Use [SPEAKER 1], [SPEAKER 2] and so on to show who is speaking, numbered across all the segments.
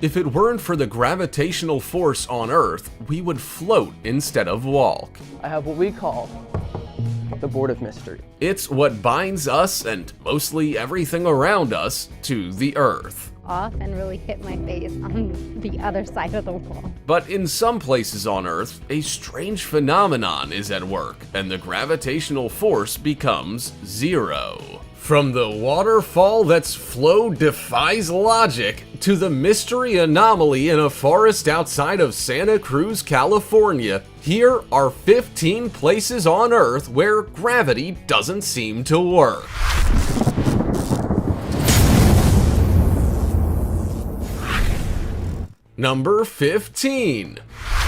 [SPEAKER 1] If it weren't for the gravitational force on Earth, we would float instead of walk.
[SPEAKER 2] I have what we call the board of mystery.
[SPEAKER 1] It's what binds us and mostly everything around us to the Earth.
[SPEAKER 3] Off and really hit my face on the other side of the wall.
[SPEAKER 1] But in some places on Earth, a strange phenomenon is at work, and the gravitational force becomes zero. From the waterfall that's flow defies logic, to the mystery anomaly in a forest outside of Santa Cruz, California, here are 15 places on Earth where gravity doesn't seem to work. Number 15.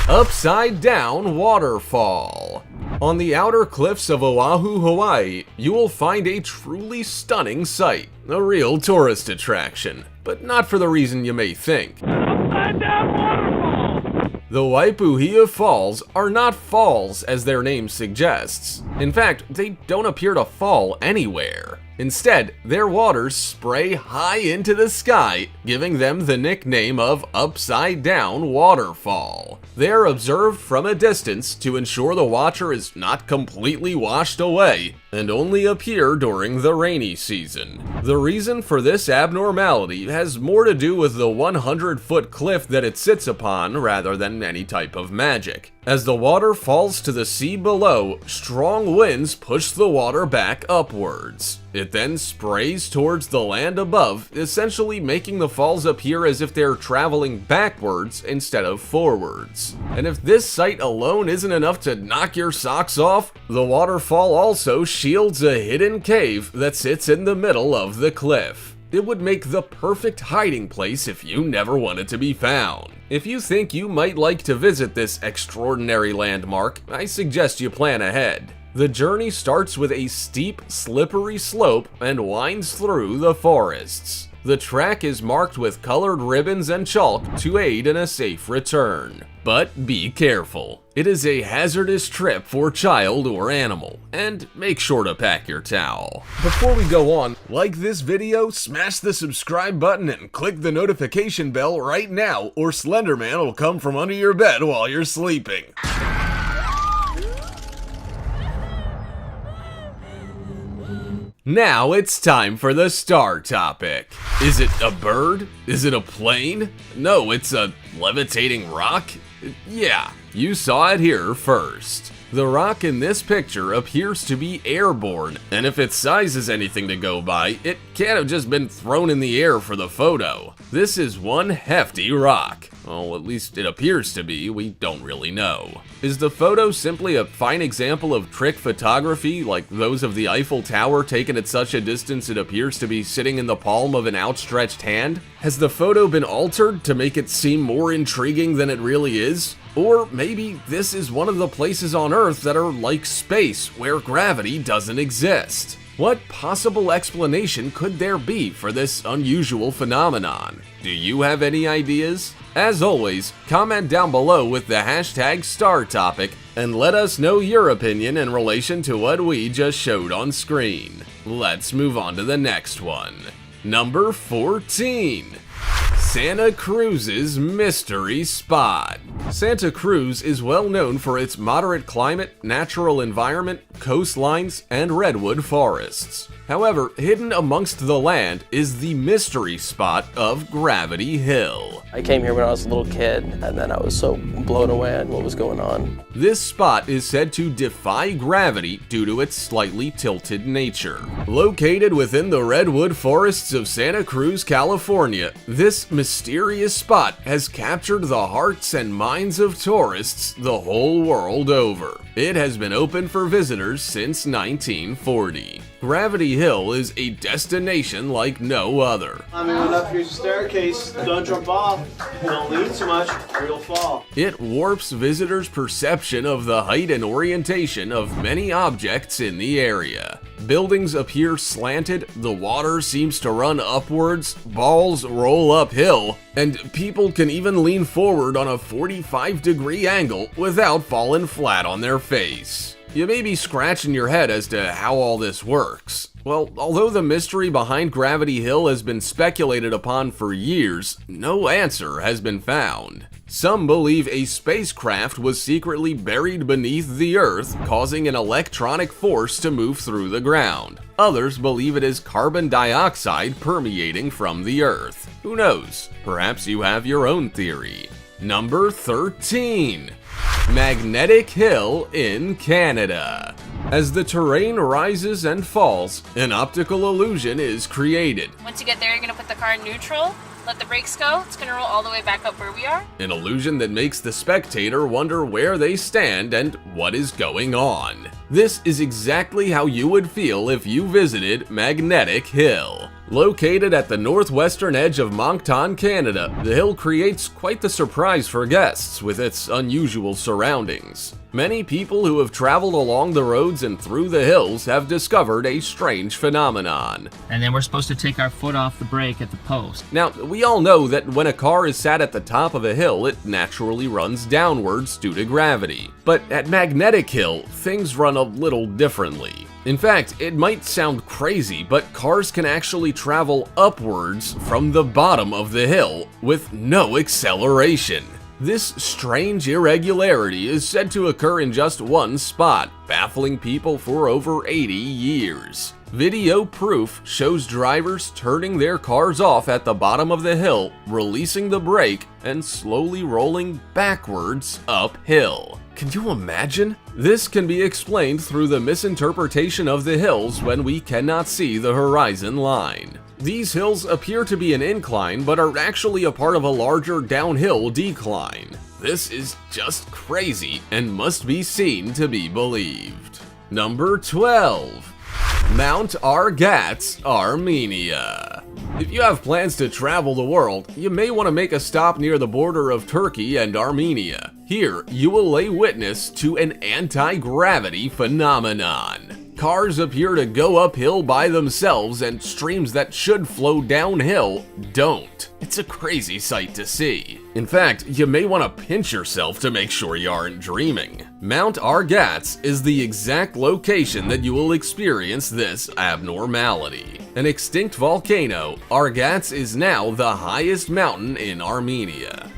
[SPEAKER 1] Upside Down Waterfall. On the outer cliffs of Oahu, Hawaii, you will find a truly stunning sight, a real tourist attraction, but not for the reason you may think.
[SPEAKER 4] Upside Down Waterfall!
[SPEAKER 1] The Waipuhia Falls are not falls as their name suggests. In fact, they don't appear to fall anywhere. Instead, their waters spray high into the sky, giving them the nickname of Upside Down Waterfall. They are observed from a distance to ensure the watcher is not completely washed away, and only appear during the rainy season. The reason for this abnormality has more to do with the 100-foot cliff that it sits upon rather than any type of magic. As the water falls to the sea below, strong winds push the water back upwards. It then sprays towards the land above, essentially making the falls appear as if they're traveling backwards instead of forwards. And if this sight alone isn't enough to knock your socks off, the waterfall also shields a hidden cave that sits in the middle of the cliff. It would make the perfect hiding place if you never wanted to be found. If you think you might like to visit this extraordinary landmark, I suggest you plan ahead. The journey starts with a steep, slippery slope and winds through the forests. The track is marked with colored ribbons and chalk to aid in a safe return. But be careful. It is a hazardous trip for child or animal, and make sure to pack your towel. Before we go on, like this video, smash the subscribe button and click the notification bell right now, or Slenderman will come from under your bed while you're sleeping. Now it's time for the star topic. Is it a bird? Is it a plane? No, it's a levitating rock? Yeah, you saw it here first. The rock in this picture appears to be airborne, and if its size is anything to go by, it can't have just been thrown in the air for the photo. This is one hefty rock. Well, at least it appears to be, we don't really know. Is the photo simply a fine example of trick photography, like those of the Eiffel Tower taken at such a distance it appears to be sitting in the palm of an outstretched hand? Has the photo been altered to make it seem more intriguing than it really is? Or maybe this is one of the places on Earth that are like space, where gravity doesn't exist. What possible explanation could there be for this unusual phenomenon? Do you have any ideas? As always, comment down below with the hashtag StarTopic and let us know your opinion in relation to what we just showed on screen. Let's move on to the next one. Number 14. Santa Cruz's mystery spot. Santa Cruz is well known for its moderate climate, natural environment, coastlines, and redwood forests. However, hidden amongst the land is the mystery spot of Gravity Hill.
[SPEAKER 2] I came here when I was a little kid, and then I was so blown away at what was going on.
[SPEAKER 1] This spot is said to defy gravity due to its slightly tilted nature. Located within the redwood forests of Santa Cruz, California, this mysterious spot has captured the hearts and minds of tourists the whole world over. It has been open for visitors since 1940. Gravity Hill is a destination like no other.
[SPEAKER 4] I'm going up here's a staircase. Don't jump off. Don't lean too much or you'll fall.
[SPEAKER 1] It warps visitors' perception of the height and orientation of many objects in the area. Buildings appear slanted, the water seems to run upwards, balls roll uphill, and people can even lean forward on a 45-degree angle without falling flat on their face. You may be scratching your head as to how all this works. Well, although the mystery behind Gravity Hill has been speculated upon for years, no answer has been found. Some believe a spacecraft was secretly buried beneath the Earth, causing an electronic force to move through the ground. Others believe it is carbon dioxide permeating from the Earth. Who knows? Perhaps you have your own theory. Number 13. Magnetic Hill in Canada. As the terrain rises and falls, an optical illusion is created.
[SPEAKER 5] Once you get there, you're gonna put the car in neutral, let the brakes go, it's gonna roll all the way back up where we are.
[SPEAKER 1] An illusion that makes the spectator wonder where they stand and what is going on. This is exactly how you would feel if you visited Magnetic Hill. Located at the northwestern edge of Moncton, Canada, the hill creates quite the surprise for guests with its unusual surroundings. Many people who have traveled along the roads and through the hills have discovered a strange phenomenon.
[SPEAKER 6] And then we're supposed to take our foot off the brake at the post.
[SPEAKER 1] Now, we all know that when a car is sat at the top of a hill, it naturally runs downwards due to gravity. But at Magnetic Hill, things run a little differently. In fact, it might sound crazy, but cars can actually travel upwards from the bottom of the hill with no acceleration. This strange irregularity is said to occur in just one spot, baffling people for over 80 years. Video proof shows drivers turning their cars off at the bottom of the hill, releasing the brake, and slowly rolling backwards uphill. Can you imagine? This can be explained through the misinterpretation of the hills when we cannot see the horizon line. These hills appear to be an incline, but are actually a part of a larger downhill decline. This is just crazy and must be seen to be believed. Number 12. Mount Argatz, Armenia. If you have plans to travel the world, you may want to make a stop near the border of Turkey and Armenia. Here, you will lay witness to an anti-gravity phenomenon. Cars appear to go uphill by themselves, and streams that should flow downhill don't. It's a crazy sight to see. In fact, you may want to pinch yourself to make sure you aren't dreaming. Mount Argatz is the exact location that you will experience this abnormality. An extinct volcano, Argatz is now the highest mountain in Armenia.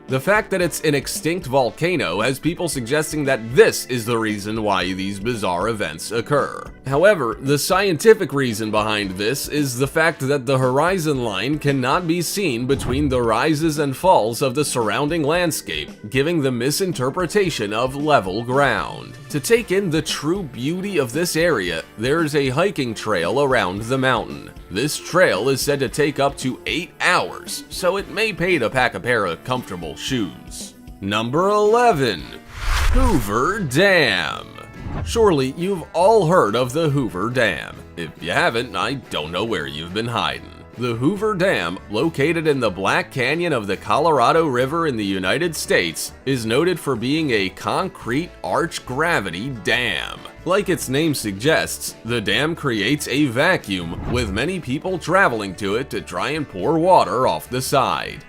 [SPEAKER 1] The fact that it's an extinct volcano has people suggesting that this is the reason why these bizarre events occur. However, the scientific reason behind this is the fact that the horizon line cannot be seen between the rises and falls of the surrounding landscape, giving the misinterpretation of level ground. To take in the true beauty of this area, there is a hiking trail around the mountain. This trail is said to take up to 8 hours, so it may pay to pack a pair of comfortable shoes. Number 11. Hoover Dam. Surely you've all heard of the Hoover Dam. If you haven't, I don't know where you've been hiding. The Hoover Dam, located in the Black Canyon of the Colorado River in the United States, is noted for being a concrete arch-gravity dam. Like its name suggests, the dam creates a vacuum, with many people traveling to it to try and pour water off the side.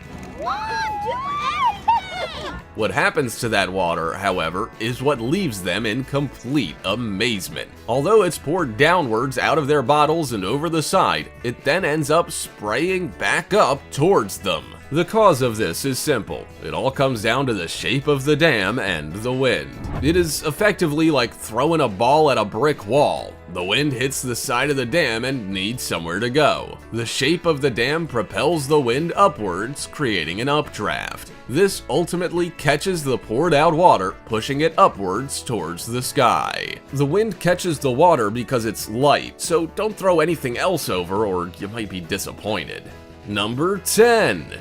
[SPEAKER 1] What happens to that water, however, is what leaves them in complete amazement. Although it's poured downwards out of their bottles and over the side, it then ends up spraying back up towards them. The cause of this is simple. It all comes down to the shape of the dam and the wind. It is effectively like throwing a ball at a brick wall. The wind hits the side of the dam and needs somewhere to go. The shape of the dam propels the wind upwards, creating an updraft. This ultimately catches the poured out water, pushing it upwards towards the sky. The wind catches the water because it's light, so don't throw anything else over or you might be disappointed. Number 10.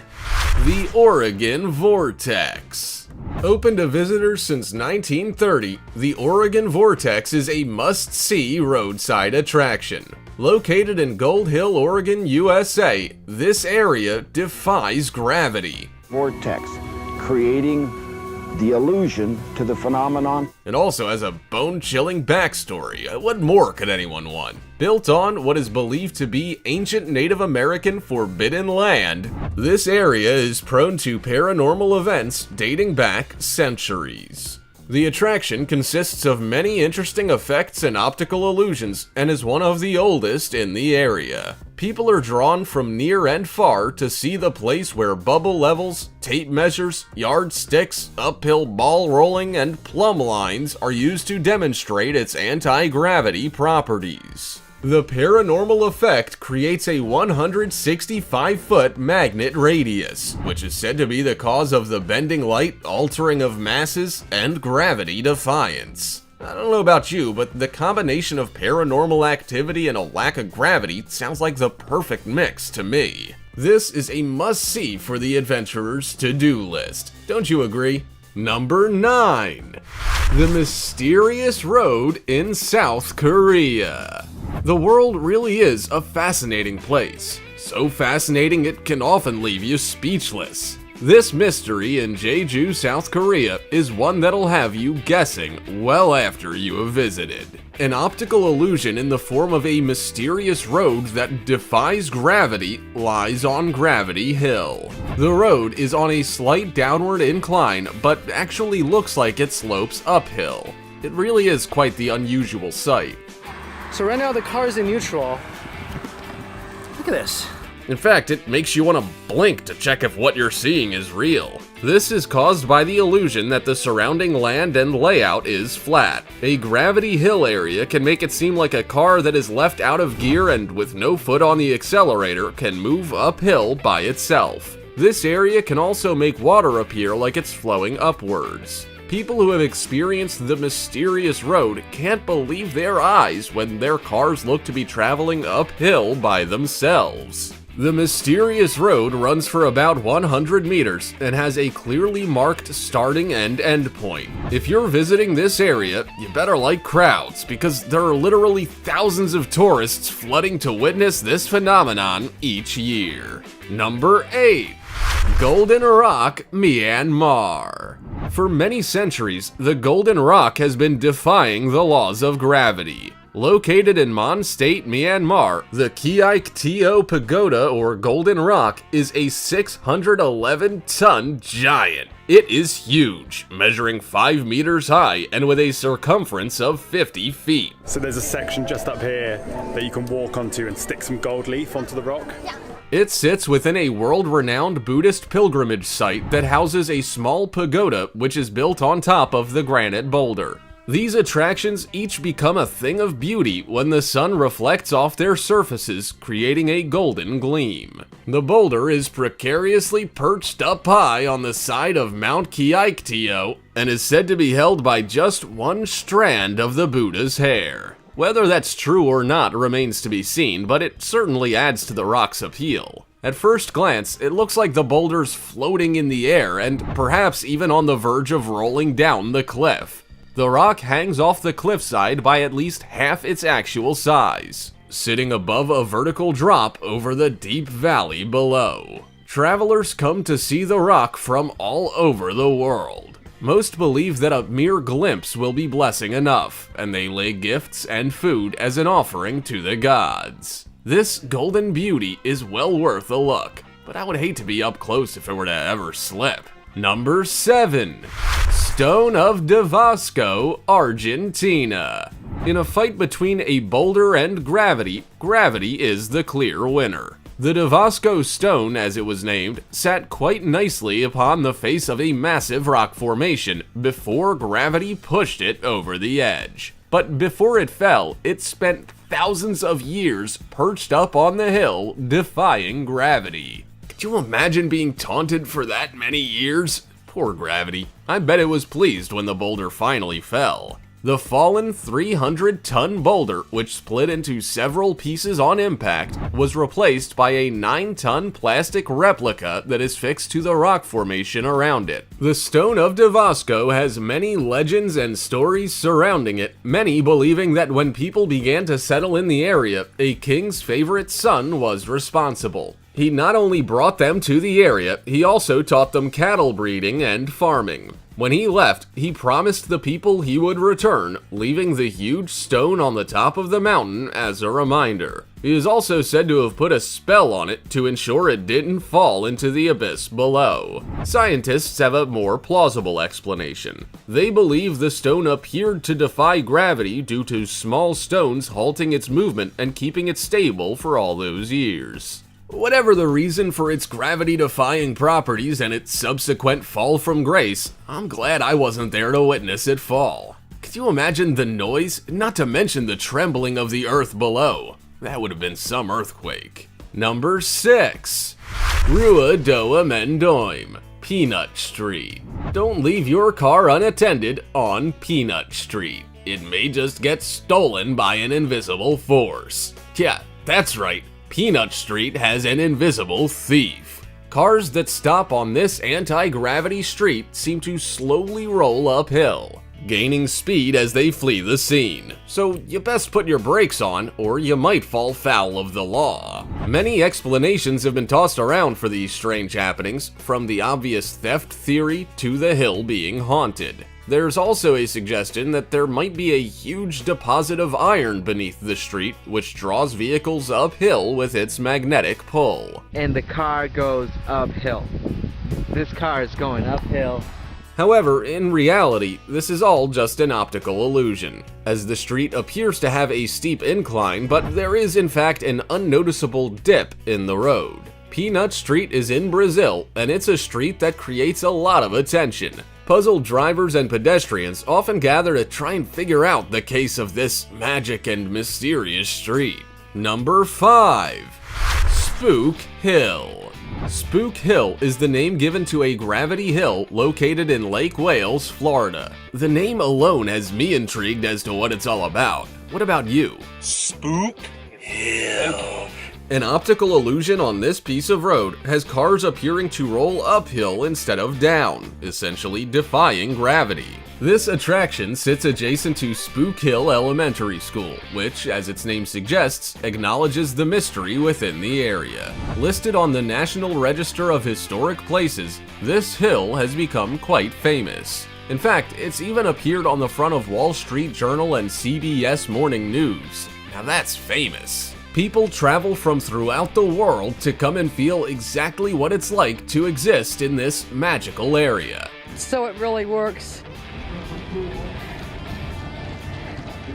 [SPEAKER 1] The Oregon Vortex. Open to visitors since 1930, the Oregon Vortex is a must-see roadside attraction. Located in Gold Hill, Oregon, USA, this area defies gravity.
[SPEAKER 7] Vortex, creating the allusion to the phenomenon.
[SPEAKER 1] And also has a bone-chilling backstory. What more could anyone want? Built on what is believed to be ancient Native American forbidden land, this area is prone to paranormal events dating back centuries. The attraction consists of many interesting effects and optical illusions and is one of the oldest in the area. People are drawn from near and far to see the place where bubble levels, tape measures, yardsticks, uphill ball rolling, and plumb lines are used to demonstrate its anti-gravity properties. The paranormal effect creates a 165-foot magnet radius, which is said to be the cause of the bending light, altering of masses, and gravity defiance. I don't know about you, but the combination of paranormal activity and a lack of gravity sounds like the perfect mix to me. This is a must-see for the adventurer's to-do list. Don't you agree? Number 9. The Mysterious Road in South Korea. The world really is a fascinating place. So fascinating it can often leave you speechless. This mystery in Jeju, South Korea is one that'll have you guessing well after you have visited. An optical illusion in the form of a mysterious road that defies gravity lies on Gravity Hill. The road is on a slight downward incline, but actually looks like it slopes uphill. It really is quite the unusual sight.
[SPEAKER 8] So right now the car's in neutral. Look at this.
[SPEAKER 1] In fact, it makes you want to blink to check if what you're seeing is real. This is caused by the illusion that the surrounding land and layout is flat. A Gravity Hill area can make it seem like a car that is left out of gear and with no foot on the accelerator can move uphill by itself. This area can also make water appear like it's flowing upwards. People who have experienced the mysterious road can't believe their eyes when their cars look to be traveling uphill by themselves. The mysterious road runs for about 100 meters and has a clearly marked starting and end point. If you're visiting this area, you better like crowds because there are literally thousands of tourists flooding to witness this phenomenon each year. Number 8. Golden Rock, Myanmar. For many centuries, the Golden Rock has been defying the laws of gravity. Located in Mon State, Myanmar, the Katika Pagoda, or Golden Rock, is a 611-ton giant. It is huge, measuring 5 meters high and with a circumference of 50 feet.
[SPEAKER 9] So there's a section just up here that you can walk onto and stick some gold leaf onto the rock? Yeah.
[SPEAKER 1] It sits within a world-renowned Buddhist pilgrimage site that houses a small pagoda which is built on top of the granite boulder. These attractions each become a thing of beauty when the sun reflects off their surfaces, creating a golden gleam. The boulder is precariously perched up high on the side of Mount Kyaiktiyo and is said to be held by just one strand of the Buddha's hair. Whether that's true or not remains to be seen, but it certainly adds to the rock's appeal. At first glance, it looks like the boulder's floating in the air and perhaps even on the verge of rolling down the cliff. The rock hangs off the cliffside by at least half its actual size, sitting above a vertical drop over the deep valley below. Travelers come to see the rock from all over the world. Most believe that a mere glimpse will be blessing enough, and they lay gifts and food as an offering to the gods. This golden beauty is well worth a look, but I would hate to be up close if it were to ever slip. Number 7. Stone of Davosco, Argentina. In a fight between a boulder and gravity, gravity is the clear winner. The Davosco stone, as it was named, sat quite nicely upon the face of a massive rock formation before gravity pushed it over the edge. But before it fell, it spent thousands of years perched up on the hill, defying gravity. Could you imagine being taunted for that many years? Poor gravity. I bet it was pleased when the boulder finally fell. The fallen 300-ton boulder, which split into several pieces on impact, was replaced by a 9-ton plastic replica that is fixed to the rock formation around it. The Stone of Davosco has many legends and stories surrounding it, many believing that when people began to settle in the area, a king's favorite son was responsible. He not only brought them to the area, he also taught them cattle breeding and farming. When he left, he promised the people he would return, leaving the huge stone on the top of the mountain as a reminder. He is also said to have put a spell on it to ensure it didn't fall into the abyss below. Scientists have a more plausible explanation. They believe the stone appeared to defy gravity due to small stones halting its movement and keeping it stable for all those years. Whatever the reason for its gravity-defying properties and its subsequent fall from grace, I'm glad I wasn't there to witness it fall. Could you imagine the noise, not to mention the trembling of the earth below? That would have been some earthquake. Number 6. Rua Doa Mendoim, Peanut Street. Don't leave your car unattended on Peanut Street. It may just get stolen by an invisible force. Yeah, that's right. Peanut Street has an invisible thief. Cars that stop on this anti-gravity street seem to slowly roll uphill, gaining speed as they flee the scene. So you best put your brakes on, or you might fall foul of the law. Many explanations have been tossed around for these strange happenings, from the obvious theft theory to the hill being haunted. There's also a suggestion that there might be a huge deposit of iron beneath the street, which draws vehicles uphill with its magnetic pull.
[SPEAKER 10] And the car goes uphill. This car is going uphill.
[SPEAKER 1] However, in reality, this is all just an optical illusion, as the street appears to have a steep incline, but there is in fact an unnoticeable dip in the road. Peanut Street is in Brazil, and it's a street that creates a lot of attention. Puzzled drivers and pedestrians often gather to try and figure out the case of this magic and mysterious street. Number 5. Spook Hill. Spook Hill is the name given to a gravity hill located in Lake Wales, Florida. The name alone has me intrigued as to what it's all about. What about you?
[SPEAKER 11] Spook Hill.
[SPEAKER 1] An optical illusion on this piece of road has cars appearing to roll uphill instead of down, essentially defying gravity. This attraction sits adjacent to Spook Hill Elementary School, which, as its name suggests, acknowledges the mystery within the area. Listed on the National Register of Historic Places, this hill has become quite famous. In fact, it's even appeared on the front of Wall Street Journal and CBS Morning News. Now that's famous. People travel from throughout the world to come and feel exactly what it's like to exist in this magical area.
[SPEAKER 12] So it really works.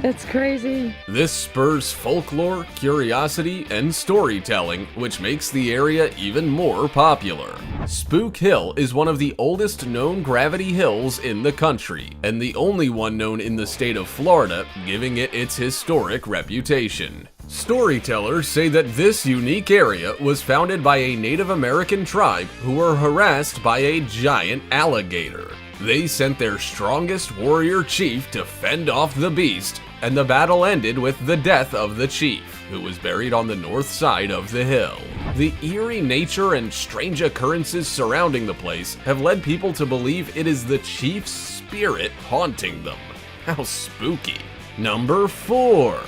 [SPEAKER 12] It's crazy.
[SPEAKER 1] This spurs folklore, curiosity, and storytelling, which makes the area even more popular. Spook Hill is one of the oldest known gravity hills in the country, and the only one known in the state of Florida, giving it its historic reputation. Storytellers say that this unique area was founded by a Native American tribe who were harassed by a giant alligator. They sent their strongest warrior chief to fend off the beast, and the battle ended with the death of the chief, who was buried on the north side of the hill. The eerie nature and strange occurrences surrounding the place have led people to believe it is the chief's spirit haunting them. How spooky. Number 4.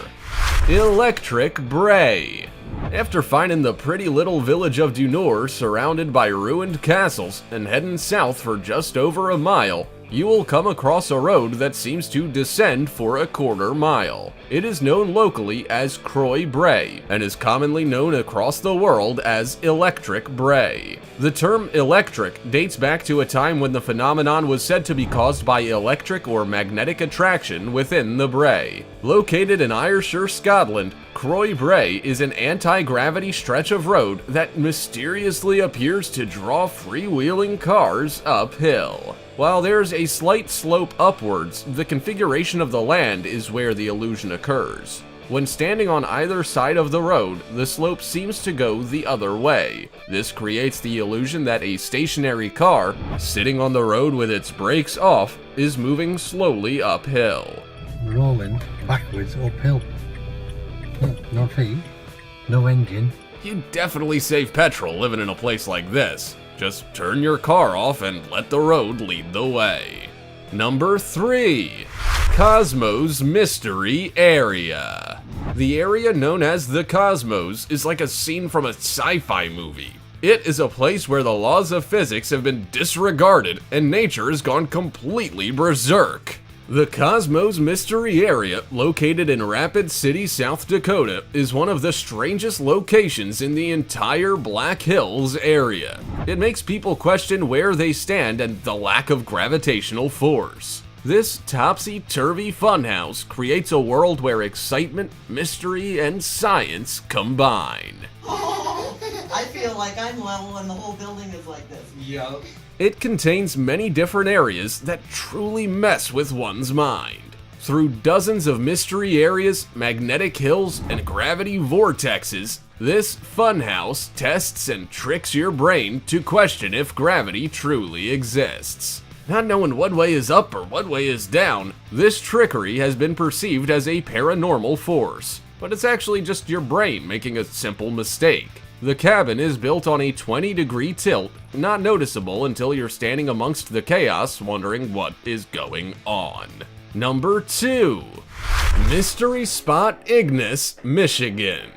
[SPEAKER 1] Electric Bray. After finding the pretty little village of Du Nord surrounded by ruined castles and heading south for just over a mile, you will come across a road that seems to descend for a quarter mile. It is known locally as Croix Bray and is commonly known across the world as Electric Bray. The term electric dates back to a time when the phenomenon was said to be caused by electric or magnetic attraction within the Bray. Located in Ayrshire, Scotland, Croix Bray is an anti-gravity stretch of road that mysteriously appears to draw freewheeling cars uphill. While there's a slight slope upwards, the configuration of the land is where the illusion occurs. When standing on either side of the road, the slope seems to go the other way. This creates the illusion that a stationary car, sitting on the road with its brakes off, is moving slowly uphill.
[SPEAKER 13] Rolling backwards uphill. No feet, no engine.
[SPEAKER 1] You definitely save petrol living in a place like this. Just turn your car off and let the road lead the way. Number 3. Cosmos Mystery Area. The area known as the Cosmos is like a scene from a sci-fi movie. It is a place where the laws of physics have been disregarded and nature has gone completely berserk. The Cosmos Mystery Area, located in Rapid City, South Dakota, is one of the strangest locations in the entire Black Hills area. It makes people question where they stand and the lack of gravitational force. This topsy-turvy funhouse creates a world where excitement, mystery, and science combine.
[SPEAKER 14] I feel like I'm level and the whole building is like this.
[SPEAKER 11] Yup.
[SPEAKER 1] It contains many different areas that truly mess with one's mind. Through dozens of mystery areas, magnetic hills, and gravity vortexes, this funhouse tests and tricks your brain to question if gravity truly exists. Not knowing what way is up or what way is down, this trickery has been perceived as a paranormal force, but it's actually just your brain making a simple mistake. The cabin is built on a 20-degree tilt, not noticeable until you're standing amongst the chaos wondering what is going on. Number 2. Mystery Spot Ignis, Michigan.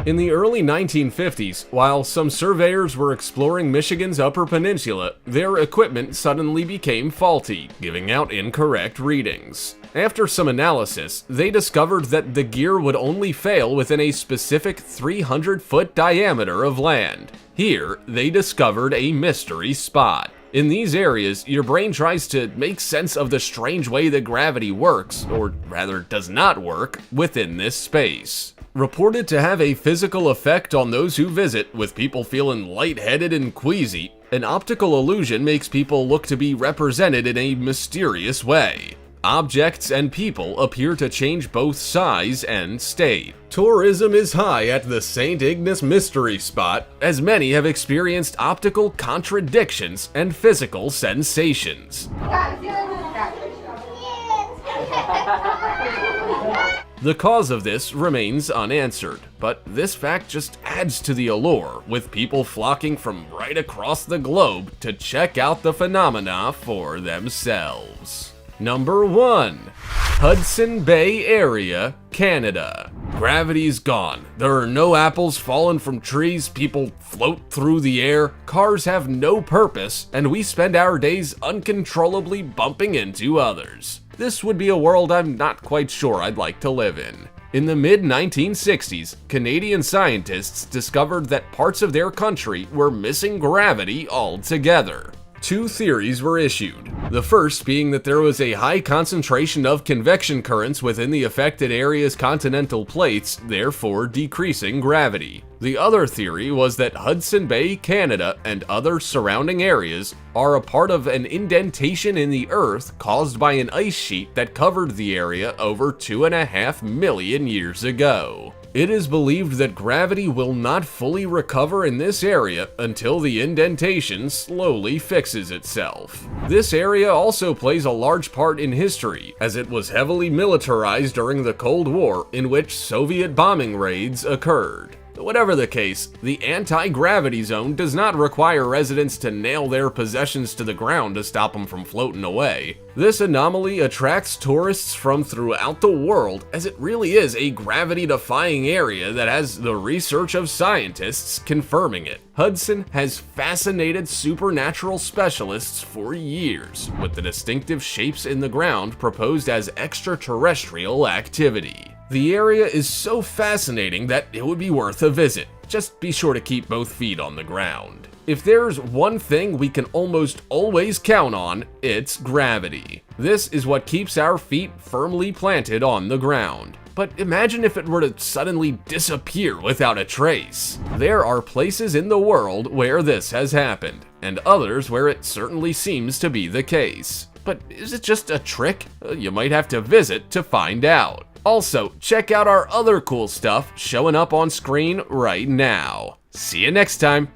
[SPEAKER 1] In the early 1950s, while some surveyors were exploring Michigan's Upper Peninsula, their equipment suddenly became faulty, giving out incorrect readings. After some analysis, they discovered that the gear would only fail within a specific 300-foot diameter of land. Here, they discovered a mystery spot. In these areas, your brain tries to make sense of the strange way that gravity works, or rather does not work, within this space. Reported to have a physical effect on those who visit, with people feeling lightheaded and queasy, an optical illusion makes people look to be represented in a mysterious way. Objects and people appear to change both size and state. Tourism is high at the St. Ignis Mystery Spot, as many have experienced optical contradictions and physical sensations. The cause of this remains unanswered, but this fact just adds to the allure, with people flocking from right across the globe to check out the phenomena for themselves. Number 1. Hudson Bay Area, Canada. Gravity's gone. There are no apples falling from trees, people float through the air, cars have no purpose, and we spend our days uncontrollably bumping into others. This would be a world I'm not quite sure I'd like to live in. In the mid-1960s, Canadian scientists discovered that parts of their country were missing gravity altogether. 2 theories were issued. The first being that there was a high concentration of convection currents within the affected area's continental plates, therefore decreasing gravity. The other theory was that Hudson Bay, Canada, and other surrounding areas are a part of an indentation in the Earth caused by an ice sheet that covered the area over 2.5 million years ago. It is believed that gravity will not fully recover in this area until the indentation slowly fixes itself. This area also plays a large part in history, as it was heavily militarized during the Cold War, in which Soviet bombing raids occurred. Whatever the case, the anti-gravity zone does not require residents to nail their possessions to the ground to stop them from floating away. This anomaly attracts tourists from throughout the world, as it really is a gravity-defying area that has the research of scientists confirming it. Hudson has fascinated supernatural specialists for years, with the distinctive shapes in the ground proposed as extraterrestrial activity. The area is so fascinating that it would be worth a visit. Just be sure to keep both feet on the ground. If there's one thing we can almost always count on, it's gravity. This is what keeps our feet firmly planted on the ground. But imagine if it were to suddenly disappear without a trace. There are places in the world where this has happened, and others where it certainly seems to be the case. But is it just a trick? You might have to visit to find out. Also, check out our other cool stuff showing up on screen right now. See you next time.